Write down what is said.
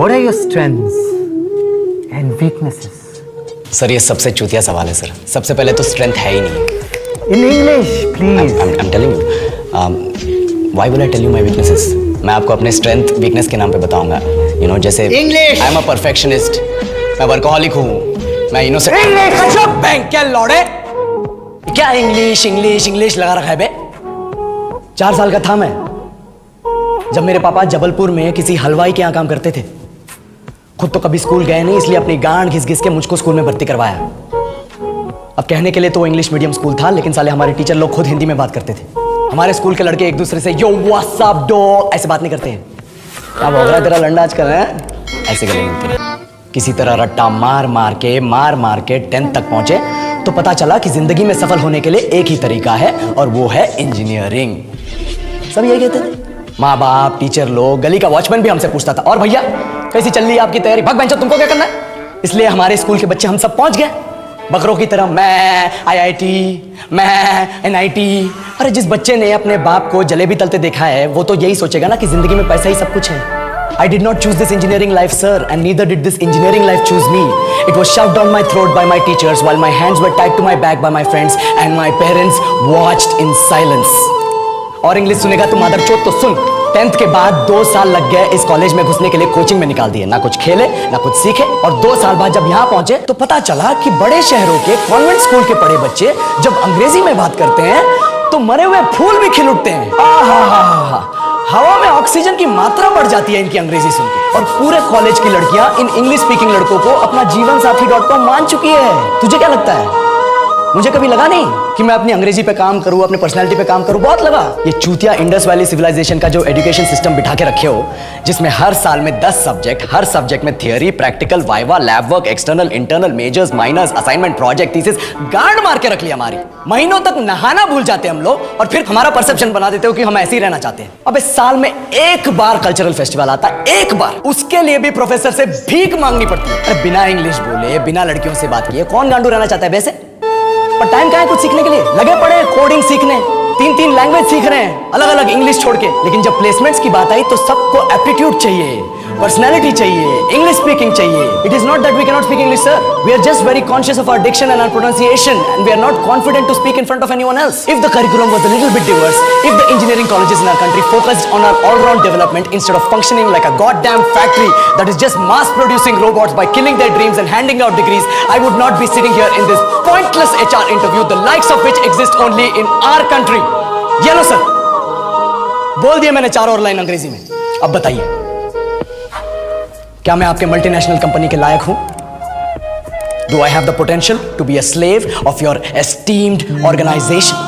What are your strengths and weaknesses? Sir ये सबसे चूतिया सवाल है सर। सबसे पहले तो स्ट्रेंथ है ही नहीं। In English, please. I'm telling you. Why will I tell you my weaknesses? मैं आपको अपने स्ट्रेंथ वीकनेस के नाम पे बताऊंगा। You know जैसे English. I'm a perfectionist. मैं वर्कोहॉलिक हूँ। मैं इनोसेंट। English. बैंक क्या लौड़े? क्या इंग्लिश इंग्लिश इंग्लिश लगा रखा है बे? 4 साल का था मैं जब मेरे पापा जबलपुर में किसी हलवाई के यहाँ काम करते थे। खुद तो कभी स्कूल गए नहीं, इसलिए अपनी गांड घिस घिस के मुझको स्कूल में भर्ती करवाया। अब कहने के लिए तो इंग्लिश मीडियम स्कूल था, लेकिन साले हमारे टीचर लोग खुद हिंदी में बात करते थे। हमारे स्कूल के लड़के एक दूसरे से यो व्हाट्स अप डॉग ऐसे बात नहीं करते हैं। क्या भौंक रहा है तेरा लंडा आजकल है? ऐसे गले मिलते हैं। किसी तरह रट्टा मार मार के 10th तक पहुंचे तो पता चला कि जिंदगी में सफल होने के लिए एक ही तरीका है और वो है इंजीनियरिंग। सब यही कहते थे। माँ बाप, टीचर लोग, गली का वॉचमैन भी हमसे पूछता था, और भैया कैसी चल रही है आपकी तैयारी? भग बेंचो, तुमको क्या करना है? इसलिए हमारे स्कूल के बच्चे हम सब पहुंच गए बकरों की तरह। मैं IIT, मैं NIT। अरे जिस बच्चे ने अपने बाप को जलेबी तलते देखा है वो तो यही सोचेगा ना कि जिंदगी में पैसा ही सब कुछ है। I did not choose this engineering life, sir, and neither did this engineering life choose me. It was shoved down my throat by my teachers while my hands were tied to my back by my friends and my parents watched in silence. और English सुनेगा तो मादरचोद तो सुन। 10th के बाद 2 साल लग गए इस कॉलेज में घुसने के लिए, कोचिंग में निकाल दिए। ना कुछ खेले ना कुछ सीखे, और 2 साल बाद जब यहाँ पहुंचे तो पता चला कि बड़े शहरों के कॉन्वेंट स्कूल के पढ़े बच्चे जब अंग्रेजी में बात करते हैं तो मरे हुए फूल भी खिल उठते हैं। हवा में ऑक्सीजन की मात्रा बढ़ जाती है इनकी अंग्रेजी सुन के। और पूरे कॉलेज की लड़कियां इन इंग्लिश स्पीकिंग लड़कों को अपना जीवनसाथी.com मान चुकी है। तुझे क्या लगता है? मुझे कभी लगा नहीं कि मैं अपनी अंग्रेजी पे काम करूं, अपने पर्सनालिटी पे काम करूं। बहुत लगा। ये चूतिया इंडस वैली सिविलाइजेशन का जो एजुकेशन सिस्टम बिठा के रखे हो, जिसमें हर साल में 10 सब्जेक्ट, हर सब्जेक्ट में theory, practical, viva, lab work, external, internal, majors, minors, assignment, project, thesis, गांड मार के रख लिया हमारी। महीनों तक नहाना भूल जाते हम लोग और फिर हमारा परसेप्शन बना देते हो कि हम ऐसे ही रहना चाहते हैं। अब इस साल में एक बार कल्चरल फेस्टिवल आता है, एक बार, उसके लिए भी प्रोफेसर से भीख मांगनी पड़ती है। अरे बिना इंग्लिश बोले, बिना लड़कियों से बात किए कौन गांडू रहना चाहता है वैसे? पर टाइम कहाँ है कुछ सीखने के लिए? लगे पड़े कोडिंग सीखने, 3 लैंग्वेज सीख रहे हैं अलग अलग इंग्लिश छोड़ के। लेकिन जब प्लेसमेंट्स की बात आई तो सबको एप्टीट्यूड चाहिए, पर्सनैलिटी चाहिए, इंग्लिश स्पीकिंग चाहिए। It is not that we can not speak English, sir. We are just very conscious of our diction and our pronunciation and we are not confident to speak in front of anyone else. If the curriculum was a little bit diverse, if the engineering colleges in our country focused on our all round development instead of functioning like a goddamn factory that is just mass producing robots by killing their dreams and handing out degrees, I would not be sitting here in this pointless HR interview, the likes of which exist only in our country. ये लो sir, बोल दिया मैंने 4 और line अंग्रेजी में। अब बताइए, क्या मैं आपके मल्टीनेशनल कंपनी के लायक हूं? Do I have the potential to be a slave of your esteemed organization?